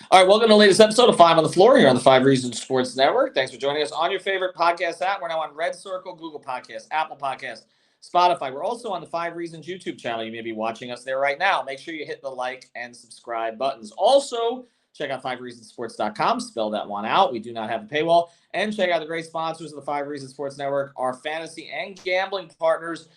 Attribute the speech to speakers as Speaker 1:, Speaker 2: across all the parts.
Speaker 1: All right, welcome to the latest episode of Five on the Floor here on the Five Reasons Sports Network. Thanks for joining us on your favorite podcast app. We're now on Red Circle, Google Podcasts, Apple Podcasts, Spotify. We're also on the Five Reasons YouTube channel. You may be watching us there right now. Make sure you hit the like and subscribe buttons. Also, check out fivereasonsports.com. Spell that one out. We do not have a paywall. And check out the great sponsors of the Five Reasons Sports Network, our fantasy and gambling partners.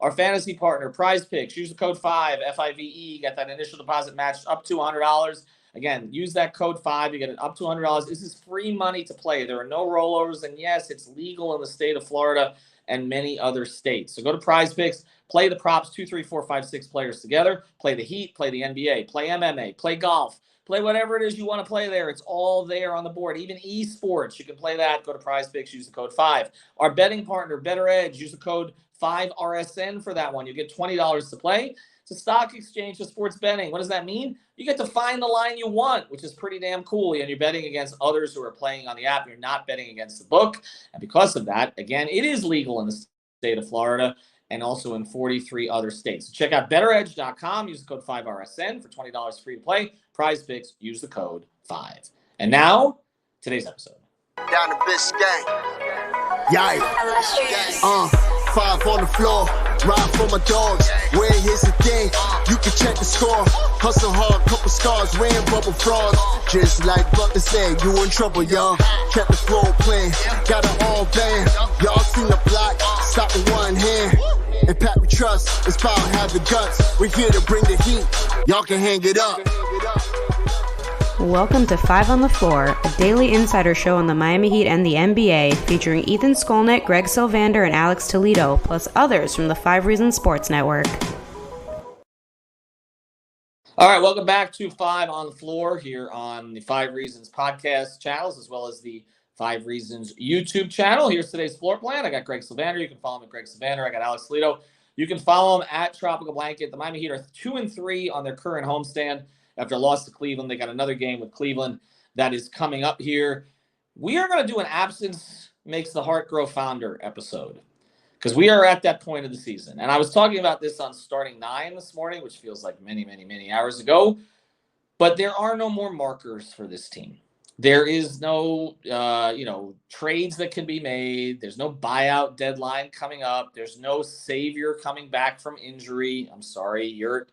Speaker 1: Our fantasy partner, Prize Picks. Use the code 5, FIVE. Get that initial deposit matched up to $100. Again, use that code 5. You get it up to $100. This is free money to play. There are no rollovers. And yes, it's legal in the state of Florida and many other states. So go to Prize Picks. Play the props 2, 3, 4, 5, 6 players together. Play the Heat. Play the NBA. Play MMA. Play golf. Play whatever it is you want to play there. It's all there on the board. Even esports, you can play that. Go to Prize Picks. Use the code 5. Our betting partner, Better Edge. Use the code 5RSN for that one. You get $20 to play. It's a stock exchange for sports betting. What does that mean? You get to find the line you want, which is pretty damn cool. And you're betting against others who are playing on the app. You're not betting against the book. And because of that, again, it is legal in the state of Florida and also in 43 other states. So check out betteredge.com. Use the code 5RSN for $20 free to play. Prize Picks. Use the code 5. And now, today's episode.
Speaker 2: Down the Biscayne. Yikes. 5 on the floor. Ride for my dogs. Where here's the thing. You can check the score. Hustle hard, couple scars. Wearing bubble frogs. Just like Butler said, you in trouble, y'all. Kept the floor playing. Got it all banned. Y'all seen the block. Stop with one hand. And Pat we trust. It's power, have the guts. We're here to bring the heat. Y'all can hang it up.
Speaker 3: Welcome to Five on the Floor, a daily insider show on the Miami Heat and the NBA, featuring Ethan Skolnick, Greg Sylvander, and Alex Toledo, plus others from the Five Reasons Sports Network.
Speaker 1: All right, welcome back to Five on the Floor here on the Five Reasons podcast channels, as well as the Five Reasons YouTube channel. Here's today's floor plan. I got Greg Sylvander. You can follow him at Greg Sylvander. I got Alex Toledo. You can follow him at Tropical Blanket. The Miami Heat are 2-3 on their current homestand. After a loss to Cleveland, they got another game with Cleveland that is coming up here. We are going to do an absence makes the heart grow fonder episode because we are at that point of the season. And I was talking about this on Starting 9 this morning, which feels like many, many, many hours ago. But there are no more markers for this team. There is no, trades that can be made. There's no buyout deadline coming up. There's no savior coming back from injury. I'm sorry, Yurt.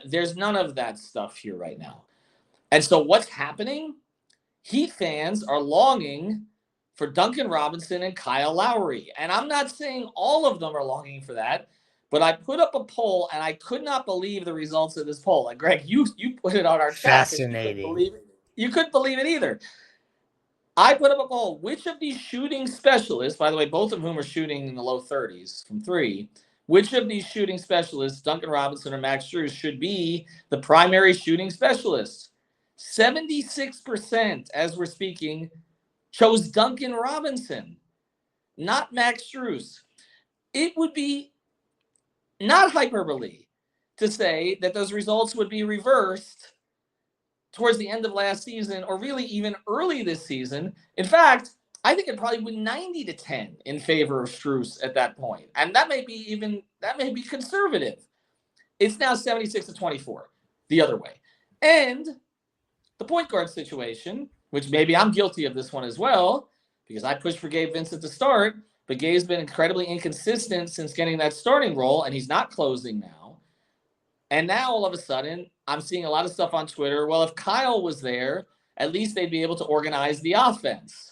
Speaker 1: There's none of that stuff here right now. And so what's happening? Heat fans are longing for Duncan Robinson and Kyle Lowry. And I'm not saying all of them are longing for that, but I put up a poll and I could not believe the results of this poll. And Greg, you put it on our chat.
Speaker 4: Fascinating.
Speaker 1: You couldn't believe it either. I put up a poll. Which of these shooting specialists, by the way, both of whom are shooting in the low 30s from 3, which of these shooting specialists, Duncan Robinson or Max Strus, should be the primary shooting specialist? 76%, as we're speaking, chose Duncan Robinson, not Max Strus. It would be not hyperbole to say that those results would be reversed towards the end of last season or really even early this season. In fact, I think it probably went 90-10 in favor of Strus at that point. And that may be conservative. It's now 76-24 the other way. And the point guard situation, which maybe I'm guilty of this one as well, because I pushed for Gabe Vincent to start, but Gabe's been incredibly inconsistent since getting that starting role, and he's not closing now. And now all of a sudden, I'm seeing a lot of stuff on Twitter. Well, if Kyle was there, at least they'd be able to organize the offense.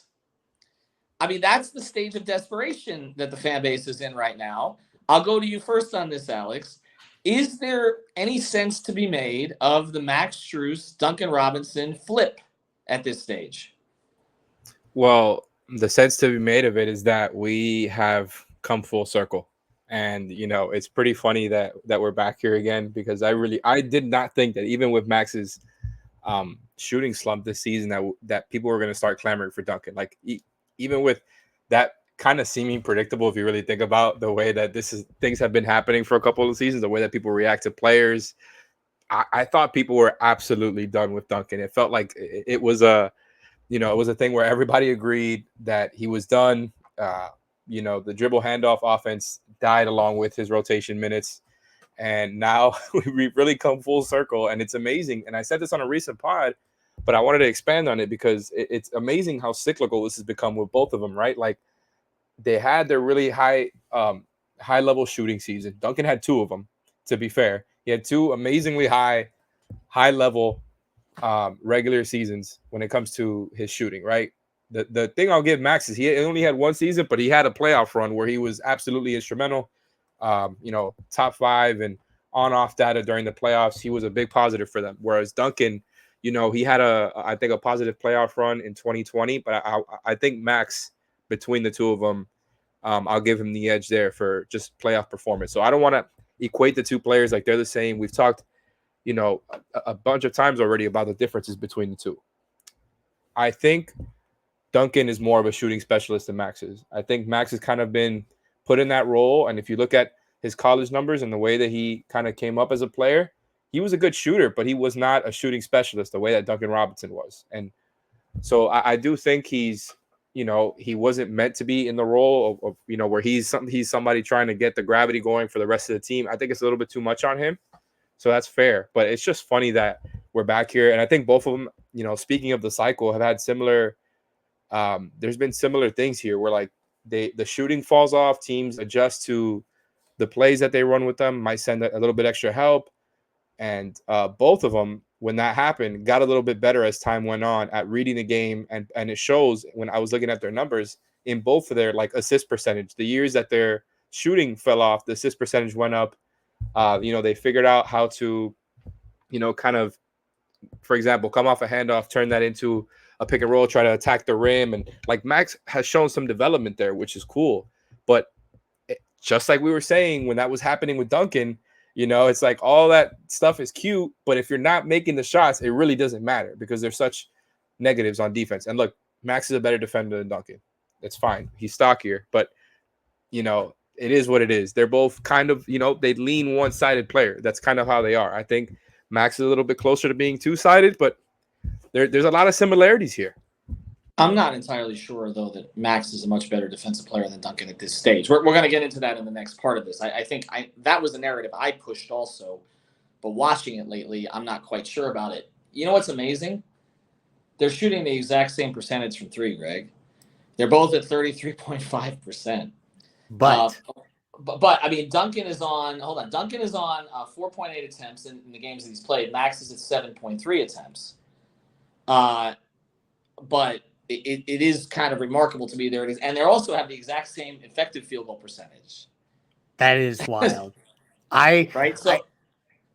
Speaker 1: I mean, that's the stage of desperation that the fan base is in right now. I'll go to you first on this, Alex. Is there any sense to be made of the Max Strus, Duncan Robinson flip at this stage?
Speaker 4: Well, the sense to be made of it is that we have come full circle. And, it's pretty funny that we're back here again, because I did not think that even with Max's shooting slump this season that people were going to start clamoring for Duncan. Like, even with that kind of seeming predictable, if you really think about the way that things have been happening for a couple of seasons, the way that people react to players, I thought people were absolutely done with Duncan. It felt like it was a thing where everybody agreed that he was done. The dribble handoff offense died along with his rotation minutes. And now we've really come full circle, and it's amazing. And I said this on a recent pod, But I wanted to expand on it because it's amazing how cyclical this has become with both of them, right? Like they had their really high level shooting season. Duncan had 2 of them, to be fair. He had 2 amazingly high level regular seasons when it comes to his shooting, right? The thing I'll give Max is he only had 1 season, but he had a playoff run where he was absolutely instrumental. Top 5 and on-off data during the playoffs. He was a big positive for them. Whereas Duncan, he had I think a positive playoff run in 2020, but I think Max, between the 2 of them, I'll give him the edge there for just playoff performance. So I don't want to equate the 2 players like they're the same. We've talked, a bunch of times already about the differences between the 2. I think Duncan is more of a shooting specialist than Max is. I think Max has kind of been put in that role. And if you look at his college numbers and the way that he kind of came up as a player, he was a good shooter, but he was not a shooting specialist the way that Duncan Robinson was. And so I do think he's, he wasn't meant to be in the role of where he's somebody trying to get the gravity going for the rest of the team. I think it's a little bit too much on him. So that's fair. But it's just funny that we're back here. And I think both of them, speaking of the cycle, have had similar there's been similar things here where like the shooting falls off, teams adjust to the plays that they run with them, might send a little bit extra help. And both of them, when that happened, got a little bit better as time went on at reading the game. And it shows when I was looking at their numbers in both of their like assist percentage. The years that their shooting fell off, the assist percentage went up. They figured out how to, kind of, for example, come off a handoff, turn that into a pick and roll, try to attack the rim. And like Max has shown some development there, which is cool. But just like we were saying, when that was happening with Duncan, it's like all that stuff is cute, but if you're not making the shots, it really doesn't matter because there's such negatives on defense. And look, Max is a better defender than Duncan. It's fine. He's stockier, but it is what it is. They're both kind of, they lean one-sided player. That's kind of how they are. I think Max is a little bit closer to being two-sided, but there's a lot of similarities here.
Speaker 1: I'm not entirely sure, though, that Max is a much better defensive player than Duncan at this stage. We're going to get into that in the next part of this. I think that was a narrative I pushed also, but watching it lately, I'm not quite sure about it. You know what's amazing? They're shooting the exact same percentage from 3, Greg. They're both at 33.5%.
Speaker 5: But
Speaker 1: I mean, Duncan is on 4.8 attempts in the games that he's played. Max is at 7.3 attempts. But it is kind of remarkable to me. There it is. And they also have the exact same effective field goal percentage.
Speaker 5: That is wild.
Speaker 1: Right? So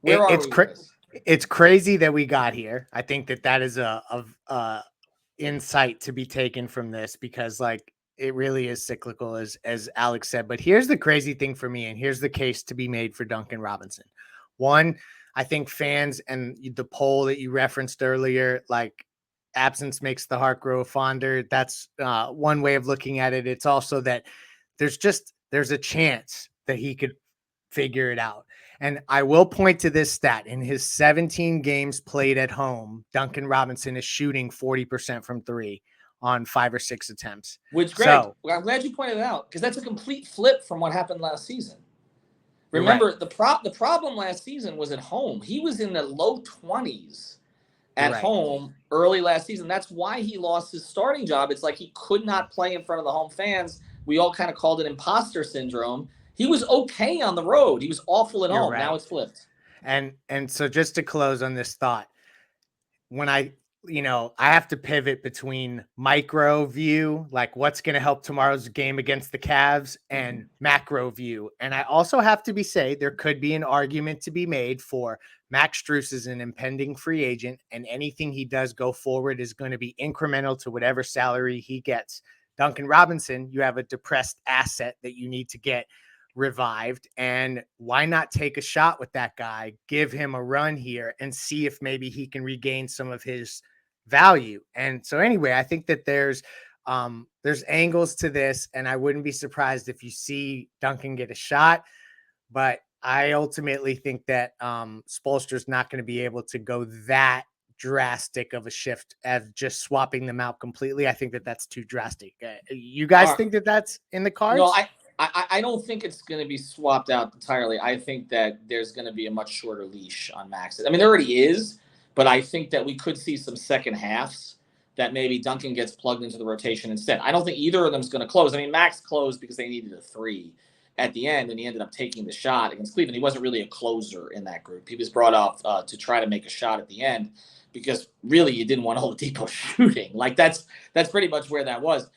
Speaker 1: where are we with this?
Speaker 5: It's crazy that we got here. I think that is a insight to be taken from this because like it really is cyclical as Alex said. But here's the crazy thing for me, and here's the case to be made for Duncan Robinson. One, I think fans and the poll that you referenced earlier, like absence makes the heart grow fonder. That's one way of looking at it. It's also that there's a chance that he could figure it out. And I will point to this stat. In his 17 games played at home, Duncan Robinson is shooting 40% from 3 on 5 or 6 attempts.
Speaker 1: Which, Greg, I'm glad you pointed it out because that's a complete flip from what happened last season. Remember, right. the problem last season was at home. He was in the low 20s at home early last season. That's why he lost his starting job. It's like he could not play in front of the home fans. We all kind of called it imposter syndrome. He was okay on the road. He was awful at home. Right. Now it's flipped.
Speaker 5: And so just to close on this thought, when I have to pivot between micro view, like what's going to help tomorrow's game against the Cavs, and macro view. And I also have to say there could be an argument to be made for Max Strus is an impending free agent, and anything he does go forward is going to be incremental to whatever salary he gets. Duncan Robinson, you have a depressed asset that you need to get revived, and why not take a shot with that guy, give him a run here and see if maybe he can regain some of his value. And so anyway, I think that there's angles to this, and I wouldn't be surprised if you see Duncan get a shot, but I ultimately think that Spoelstra's not going to be able to go that drastic of a shift as just swapping them out completely. I think that that's too drastic. You guys think that that's in the cards?
Speaker 1: No, I don't think it's going to be swapped out entirely. I think that there's going to be a much shorter leash on Max. I mean, there already is, but I think that we could see some second halves that maybe Duncan gets plugged into the rotation instead. I don't think either of them is going to close. I mean, Max closed because they needed a 3 at the end, and he ended up taking the shot against Cleveland. He wasn't really a closer in that group. He was brought off to try to make a shot at the end because really you didn't want Oladipo shooting. Like that's pretty much where that was.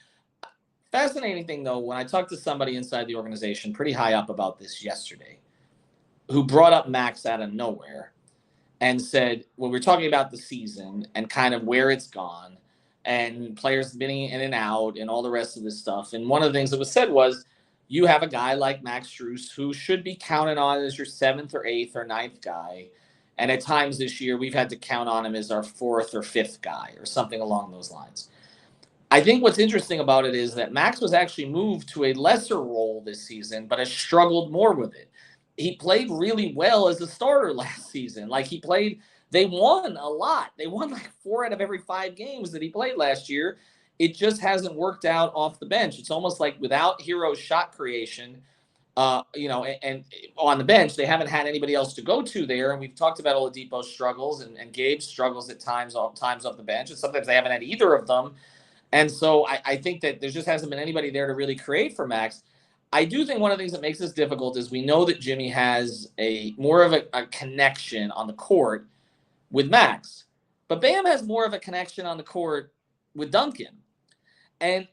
Speaker 1: Fascinating thing, though, when I talked to somebody inside the organization pretty high up about this yesterday, who brought up Max out of nowhere and said, when we're talking about the season and kind of where it's gone and players being in and out and all the rest of this stuff. And one of the things that was said was, you have a guy like Max Strus who should be counted on as your 7th or 8th or 9th guy. And at times this year, we've had to count on him as our 4th or 5th guy or something along those lines. I think what's interesting about it is that Max was actually moved to a lesser role this season, but has struggled more with it. He played really well as a starter last season. Like they won a lot. They won like 4 out of every 5 games that he played last year. It just hasn't worked out off the bench. It's almost like without hero shot creation, and on the bench, they haven't had anybody else to go to there. And we've talked about Oladipo's struggles and Gabe's struggles at times off the bench. And sometimes they haven't had either of them. And so I think that there just hasn't been anybody there to really create for Max. I do think one of the things that makes this difficult is we know that Jimmy has more of a connection on the court with Max, but Bam has more of a connection on the court with Duncan. And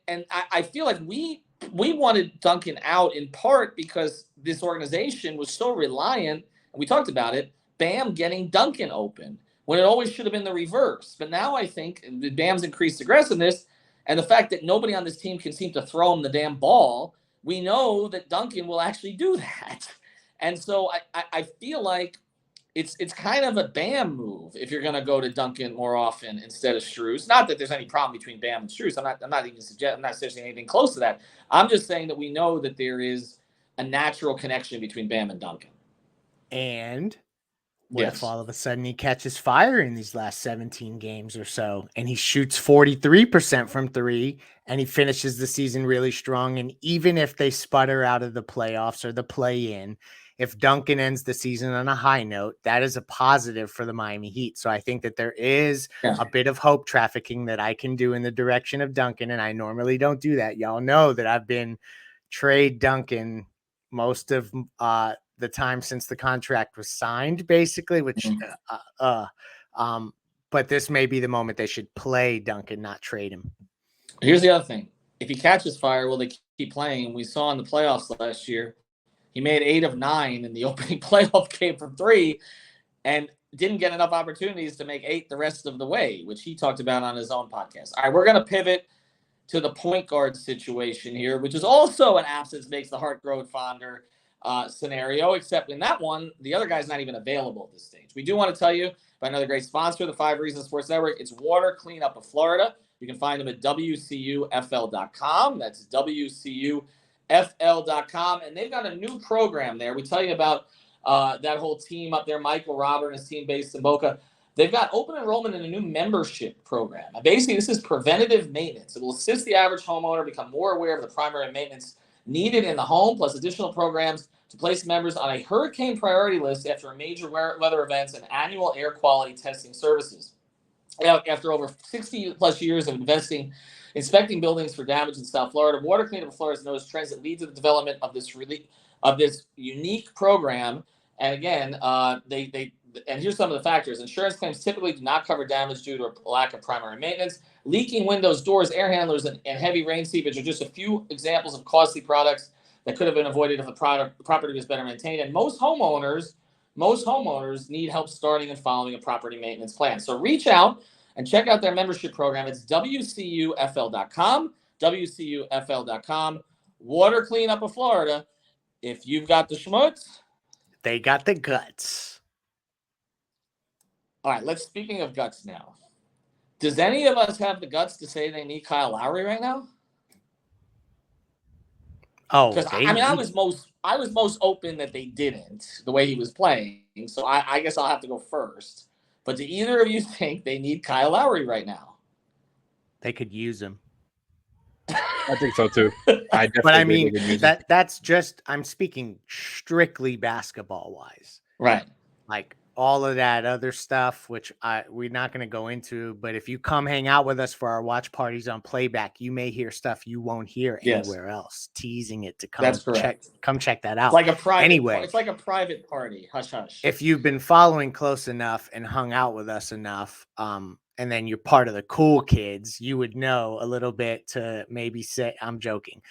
Speaker 1: I feel like we wanted Duncan out in part because this organization was so reliant, and we talked about it, Bam getting Duncan open when it always should have been the reverse. But now I think Bam's increased aggressiveness and the fact that nobody on this team can seem to throw him the damn ball, we know that Duncan will actually do that. And so I feel like it's kind of a Bam move if you're going to go to Duncan more often instead of Strus. Not that there's any problem between Bam and Strus. I'm not suggesting anything close to that. I'm just saying that we know that there is a natural connection between Bam and Duncan.
Speaker 5: And what if all of a sudden he catches fire in these last 17 games or so and he shoots 43% from 3 and he finishes the season really strong? And even if they sputter out of the playoffs or the play-in, if Duncan ends the season on a high note, that is a positive for the Miami Heat. So I think that there is a bit of hope trafficking that I can do in the direction of Duncan, and I normally don't do that. Y'all know that I've been trade Duncan most of the time since the contract was signed, basically, which but this may be the moment they should play Duncan, not trade him.
Speaker 1: Here's the other thing. If he catches fire, will they keep playing? We saw in the playoffs last year, he made 8 of 9 in the opening playoff game from 3 and didn't get enough opportunities to make 8 the rest of the way, which he talked about on his own podcast. All right, we're going to pivot to the point guard situation here, which is also an absence makes the heart grow fonder scenario, except in that one, the other guy's not even available at this stage. We do want to tell you about another great sponsor, the 5 Reasons Sports Network. It's Water Cleanup of Florida. You can find them at WCUFL.com. That's WCUFL.com. And they've got a new program there. We tell you about that whole team up there, Michael Robert and his team based in Boca. They've got open enrollment in a new membership program. And basically, this is preventative maintenance. It will assist the average homeowner become more aware of the primary maintenance needed in the home, plus additional programs to place members on a hurricane priority list after major weather events and annual air quality testing services. After over 60 plus years of inspecting buildings for damage in South Florida, Water Cleanup of Florida has noticed trends that lead to the development of this unique program. And again, and here's some of the factors. Insurance claims typically do not cover damage due to a lack of primary maintenance. Leaking windows, doors, air handlers, and heavy rain seepage are just a few examples of costly products that could have been avoided if the property was better maintained. And most homeowners need help starting and following a property maintenance plan. So reach out and check out their membership program. It's WCUFL.com, WCUFL.com. Water Cleanup of Florida. If you've got the schmutz,
Speaker 5: they got the guts.
Speaker 1: All right, speaking of guts now. Does any of us have the guts to say they need Kyle Lowry right now?
Speaker 5: Oh,
Speaker 1: because I was most open that they didn't the way he was playing. So I guess I'll have to go first. But do either of you think they need Kyle Lowry right now?
Speaker 5: They could use him.
Speaker 4: I think so too.
Speaker 5: But I mean that's just I'm speaking strictly basketball wise.
Speaker 1: Right.
Speaker 5: Like all of that other stuff, which we're not going to go into. But if you come hang out with us for our watch parties on playback, you may hear stuff you won't hear anywhere else. Teasing it to come check that out.
Speaker 1: It's like a private.
Speaker 5: Anyway,
Speaker 1: it's like a private party. Hush hush.
Speaker 5: If you've been following close enough and hung out with us enough, and then you're part of the cool kids, you would know a little bit to maybe say, I'm joking.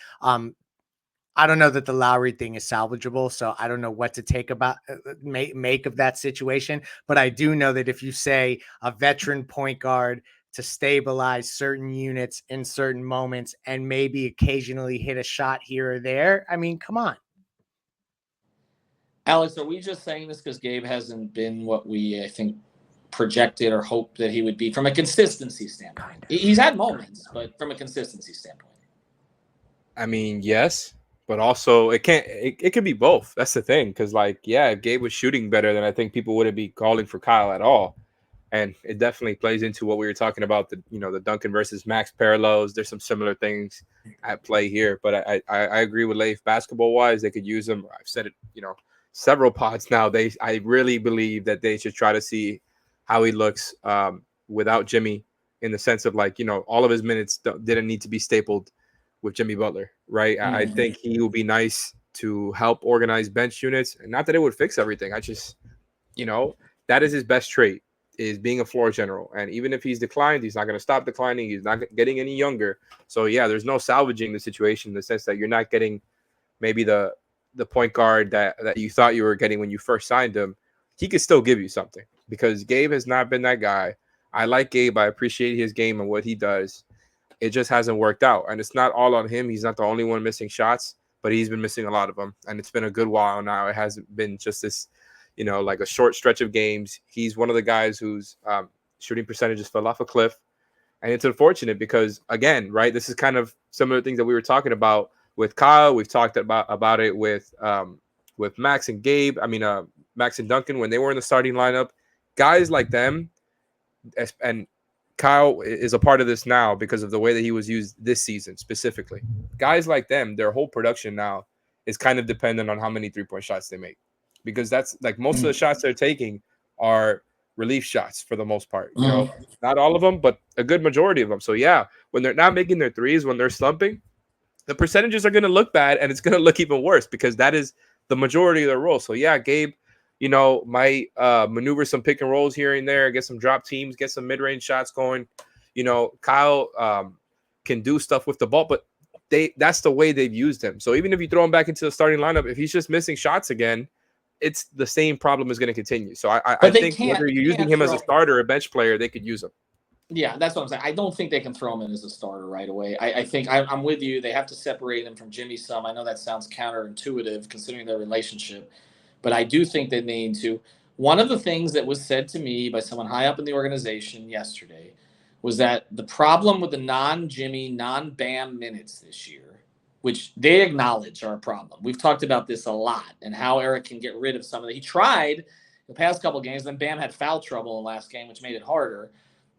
Speaker 5: I don't know that the Lowry thing is salvageable, so I don't know what to take about make of that situation. But I do know that if you say a veteran point guard to stabilize certain units in certain moments and maybe occasionally hit a shot here or there, I mean, come on.
Speaker 1: Alex, are we just saying this because Gabe hasn't been what we, I think, projected or hoped that he would be from a consistency standpoint? He's had moments, but from a consistency standpoint.
Speaker 4: I mean, yes. But also, it could be both. That's the thing. Because, like, yeah, if Gabe was shooting better, then I think people wouldn't be calling for Kyle at all. And it definitely plays into what we were talking about, the Duncan versus Max parallels. There's some similar things at play here. But I agree with Leif. Basketball-wise, they could use him. I've said it, several pods now. I really believe that they should try to see how he looks without Jimmy, in the sense of, like, all of his minutes didn't need to be stapled with Jimmy Butler, right? Mm-hmm. I think he will be nice to help organize bench units, and not that it would fix everything. I just, that is his best trait, is being a floor general. And even if he's declined, he's not going to stop declining. He's not getting any younger. So yeah, there's no salvaging the situation, in the sense that you're not getting maybe the point guard that you thought you were getting when you first signed him. He could still give you something, because Gabe has not been that guy. I like Gabe. I appreciate his game and what he does. It just hasn't worked out. And it's not all on him. He's not the only one missing shots, but he's been missing a lot of them. And it's been a good while now. It hasn't been just this, like a short stretch of games. He's one of the guys whose shooting percentages fell off a cliff. And it's unfortunate because, again, right, this is kind of some of the things that we were talking about with Kyle. We've talked about it with Max and Gabe. I mean, Max and Duncan, when they were in the starting lineup. Guys like them, and Kyle is a part of this now because of the way that he was used this season specifically. Guys like them, their whole production now is kind of dependent on how many three-point shots they make, because that's like most of the shots they're taking are relief shots for the most part. Not all of them, but a good majority of them. So yeah, when they're not making their threes, when they're slumping, the percentages are going to look bad, and it's going to look even worse because that is the majority of their role. So yeah, Gabe, might maneuver some pick and rolls here and there, get some drop teams, get some mid-range shots going. Kyle can do stuff with the ball, but that's the way they've used him. So even if you throw him back into the starting lineup, if he's just missing shots again, it's the same problem is going to continue. So I think whether you're using him as a starter or a bench player, they could use him.
Speaker 1: Yeah, that's what I'm saying. I don't think they can throw him in as a starter right away. I think I'm with you. They have to separate him from Jimmy some. I know that sounds counterintuitive considering their relationship, but I do think they need to. One of the things that was said to me by someone high up in the organization yesterday was that the problem with the non-Jimmy, non-Bam minutes this year, which they acknowledge are a problem. We've talked about this a lot and how Eric can get rid of some of it. He tried the past couple of games, then Bam had foul trouble in the last game, which made it harder.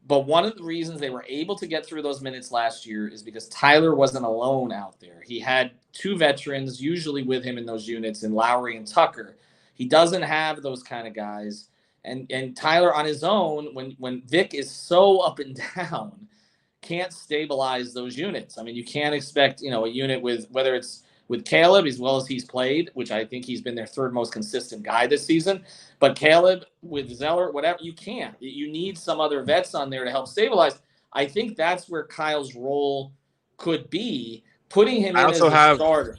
Speaker 1: But one of the reasons they were able to get through those minutes last year is because Tyler wasn't alone out there. He had two veterans usually with him in those units, in Lowry and Tucker. He doesn't have those kind of guys. And Tyler on his own, when Vic is so up and down, can't stabilize those units. I mean, you can't expect, a unit with, whether it's with Caleb as well as he's played, which I think he's been their third most consistent guy this season. But Caleb with Zeller, whatever, you can't. You need some other vets on there to help stabilize. I think that's where Kyle's role could be, putting him in as a starter.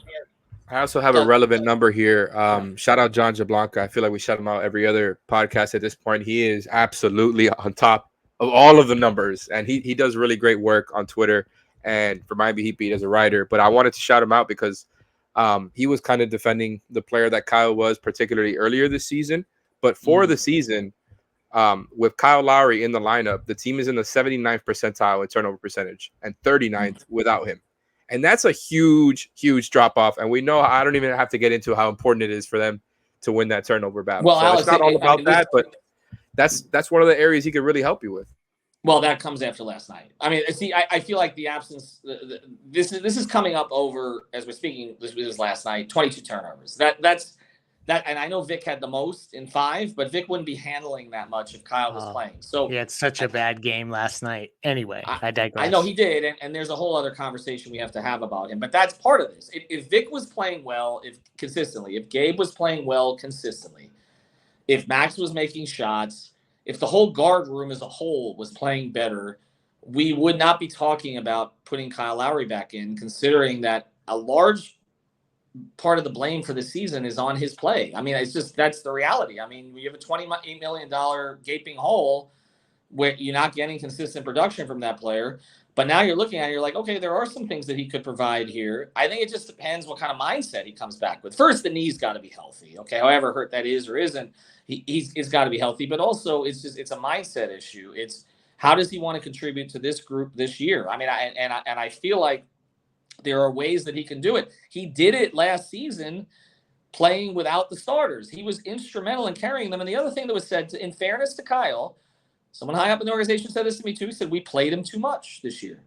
Speaker 4: I also have a relevant number here. Shout out John Jablanca. I feel like we shout him out every other podcast at this point. He is absolutely on top of all of the numbers, and he does really great work on Twitter and for Miami Heat Beat as a writer. But I wanted to shout him out because he was kind of defending the player that Kyle was, particularly earlier this season. But for the season, with Kyle Lowry in the lineup, the team is in the 79th percentile in turnover percentage and 39th without him. And that's a huge, huge drop-off. And we know, I don't even have to get into how important it is for them to win that turnover battle.
Speaker 1: Well,
Speaker 4: so
Speaker 1: Alex,
Speaker 4: it's not all about that, but that's one of the areas he could really help you with.
Speaker 1: Well, that comes after last night. I mean, see, I feel like the absence. This is coming up over as we're speaking. This was last night. 22 turnovers. That's and I know Vic had the most in 5, but Vic wouldn't be handling that much if Kyle was playing. So
Speaker 5: he had such a bad game last night. Anyway, I digress.
Speaker 1: I know he did, and there's a whole other conversation we have to have about him, but that's part of this. If Vic was playing well, if Gabe was playing well consistently, if Max was making shots, if the whole guard room as a whole was playing better, we would not be talking about putting Kyle Lowry back in, considering that a large part of the blame for the season is on his play. I mean, that's the reality. I mean, you have a $28 million gaping hole where you're not getting consistent production from that player. But now you're looking at it, you're like, okay, there are some things that he could provide here. I think it just depends what kind of mindset he comes back with. First, the knee's got to be healthy. Okay, however hurt that is or isn't, he's got to be healthy. But also, it's a mindset issue. It's how does he want to contribute to this group this year? I mean, I feel like there are ways that he can do it. He did it last season playing without the starters. He was instrumental in carrying them. And the other thing that was said, in fairness to Kyle, someone high up in the organization said this to me too, said we played him too much this year.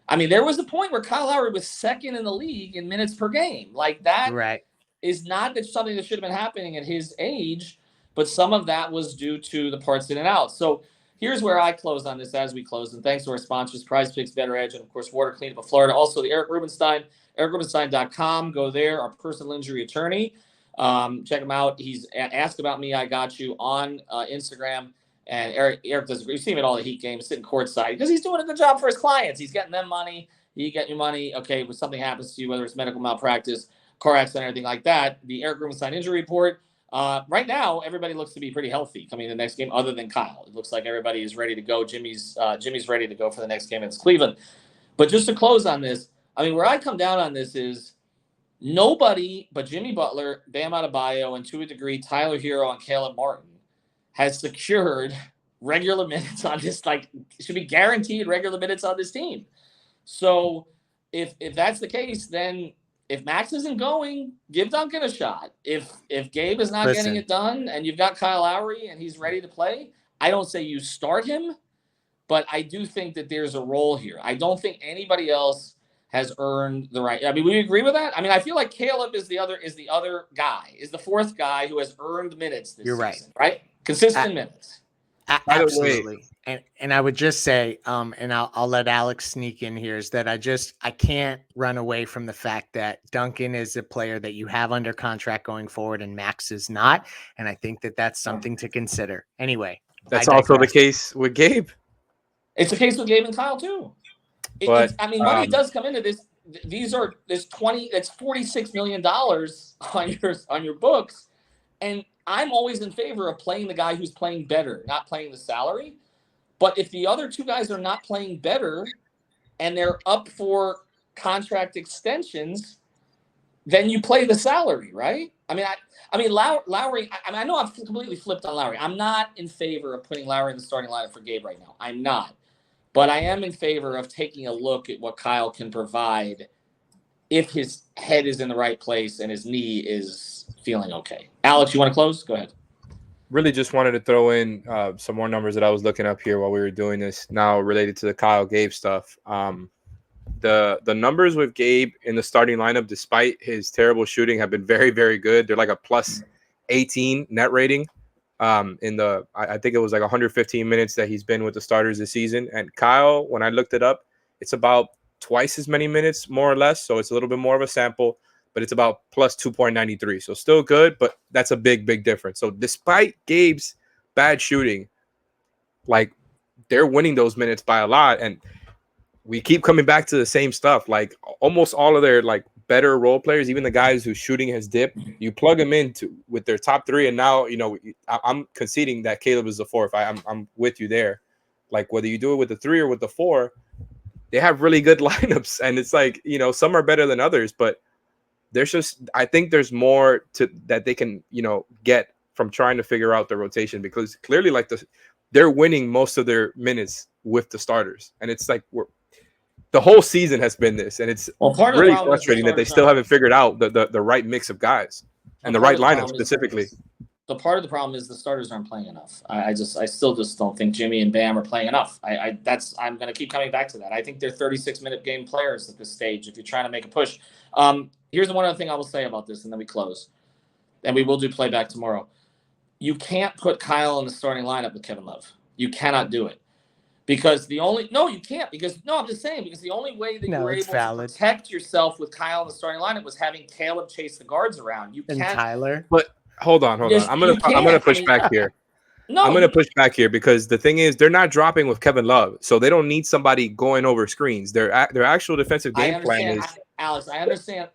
Speaker 1: I mean, there was a point where Kyle Lowry was second in the league in minutes per game. Like that is not something that should have been happening at his age, but some of that was due to the parts in and out. So here's where I close on this as we close. And thanks to our sponsors, Prize Picks, Better Edge, and of course, Water Cleanup of Florida. Also, the Eric Rubenstein, ericrubenstein.com. Go there, our personal injury attorney. Check him out. He's Ask About Me, I Got You on Instagram. And Eric does. We've seen him at all the Heat games, sitting courtside because he's doing a good job for his clients. He's getting them money. You get your money. Okay, when something happens to you, whether it's medical malpractice, car accident, anything like that, the Eric Rubenstein injury report. Right now, everybody looks to be pretty healthy coming in the next game, other than Kyle. It looks like everybody is ready to go. Jimmy's ready to go for the next game against Cleveland. But just to close on this, I mean, where I come down on this is nobody but Jimmy Butler, Bam Adebayo, and to a degree Tyler Hero and Caleb Martin has secured regular minutes on this, should be guaranteed regular minutes on this team. So if that's the case, then if Max isn't going, give Duncan a shot. If Gabe is not getting it done and you've got Kyle Lowry and he's ready to play, I don't say you start him, but I do think that there's a role here. I don't think anybody else has earned the right. I mean, we agree with that. I mean, I feel like Caleb is the other guy, is the fourth guy who has earned minutes this season, right? Consistent minutes.
Speaker 5: Absolutely. And I would just say, and I'll let Alex sneak in here, is that I can't run away from the fact that Duncan is a player that you have under contract going forward and Max is not. And I think that that's something to consider. Anyway.
Speaker 4: That's also the case with Gabe.
Speaker 1: It's the case with Gabe and Kyle too. Money does come into this. That's $46 million on your books. And I'm always in favor of playing the guy who's playing better, not playing the salary. But if the other two guys are not playing better and they're up for contract extensions, then you play the salary, right? Lowry. I know I've completely flipped on Lowry. I'm not in favor of putting Lowry in the starting lineup for Gabe right now. I'm not. But I am in favor of taking a look at what Kyle can provide if his head is in the right place and his knee is feeling okay. Alex, you want to close? Go ahead.
Speaker 4: Really just wanted to throw in some more numbers that I was looking up here while we were doing this now related to the Kyle Gabe stuff. The numbers with Gabe in the starting lineup, despite his terrible shooting, have been very, very good. They're like a plus 18 net rating. I think it was like 115 minutes that he's been with the starters this season. And Kyle, when I looked it up, it's about twice as many minutes, more or less. So it's a little bit more of a sample, but it's about plus 2.93. So still good, but that's a big, big difference. So despite Gabe's bad shooting, they're winning those minutes by a lot. And we keep coming back to the same stuff. Like almost all of their better role players, even the guys whose shooting has dipped, you plug them into with their top three. And now, I'm conceding that Caleb is the fourth. I'm with you there. Whether you do it with the 3 or with the 4, they have really good lineups. And it's some are better than others, but I think there's more that they can, get from trying to figure out the rotation, because clearly they're winning most of their minutes with the starters. And it's the whole season has been this, and it's really frustrating that they still haven't figured out the right mix of guys and the right lineup specifically.
Speaker 1: The part of the problem is the starters aren't playing enough. I still don't think Jimmy and Bam are playing enough. I'm going to keep coming back to that. I think they're 36-minute game players at this stage if you're trying to make a push. Here's one other thing I will say about this, and then we close. and we will do playback tomorrow. You can't put Kyle in the starting lineup with Kevin Love. You cannot do it. Because you can't. I'm just saying, because the only way that you were able to protect yourself with Kyle in the starting lineup was having Caleb chase the guards around. You can't.
Speaker 5: And Tyler.
Speaker 4: But hold on. I'm gonna push back here.
Speaker 1: No,
Speaker 4: I'm gonna push back here because the thing is, they're not dropping with Kevin Love, so they don't need somebody going over screens. Their actual defensive game plan is.
Speaker 1: Alex, I understand.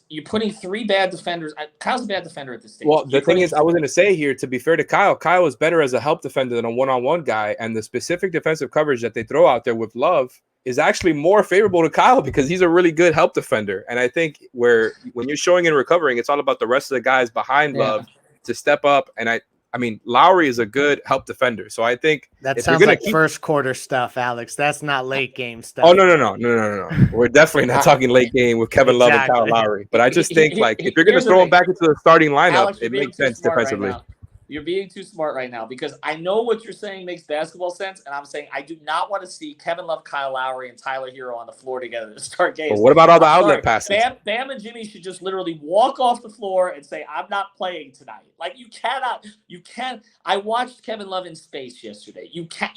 Speaker 1: You're putting three bad defenders. Kyle's a bad defender at this stage.
Speaker 4: Well, the thing is, I was going to say here, to be fair to Kyle is better as a help defender than a one-on-one guy, and the specific defensive coverage that they throw out there with Love is actually more favorable to Kyle because he's a really good help defender. And I think when you're showing and recovering, it's all about the rest of the guys behind Love to step up. And I mean, Lowry is a good help defender. So I think
Speaker 5: that sounds like first quarter stuff, Alex. That's not late game stuff.
Speaker 4: Oh, no. We're definitely not talking late game with Kevin Love and Kyle Lowry. But I just think, like, if you're going to throw him back into the starting lineup,
Speaker 1: Alex,
Speaker 4: it makes sense defensively.
Speaker 1: Right, you're being too smart right now because I know what you're saying makes basketball sense, and I'm saying I do not want to see Kevin Love, Kyle Lowry, and Tyler Hero on the floor together to start games.
Speaker 4: But what about all the outlet passes?
Speaker 1: Bam and Jimmy should just literally walk off the floor and say, I'm not playing tonight. Like, you can't. I watched Kevin Love in space yesterday. You can't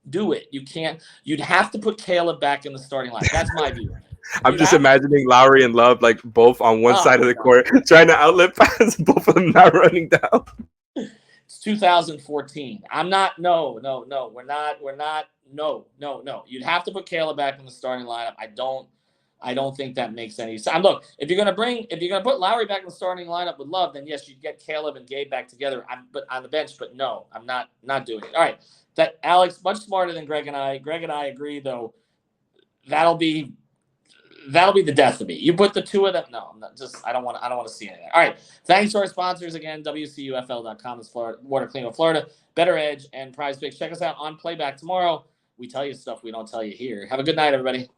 Speaker 1: do it. You can't. You'd have to put Caleb back in the starting line. That's my view.
Speaker 4: I'm just imagining Lowry and Love like both on one side of the court trying to outlet pass, both of them not running down.
Speaker 1: It's 2014. I'm not. No. We're not. No. You'd have to put Caleb back in the starting lineup. I don't think that makes any sense. Look, if you're gonna put Lowry back in the starting lineup with Love, then yes, you'd get Caleb and Gabe back together. But on the bench. But no, I'm not doing it. All right, that Alex much smarter than Greg and I. Greg and I agree though. That'll be the death of me. You put the two of them. No, I'm not. I don't want to see any of that. All right. Thanks to our sponsors again. WCUFL.com is Florida, Water Cleaner Florida, Better Edge, and Prize Picks. Check us out on Playback tomorrow. We tell you stuff we don't tell you here. Have a good night, everybody.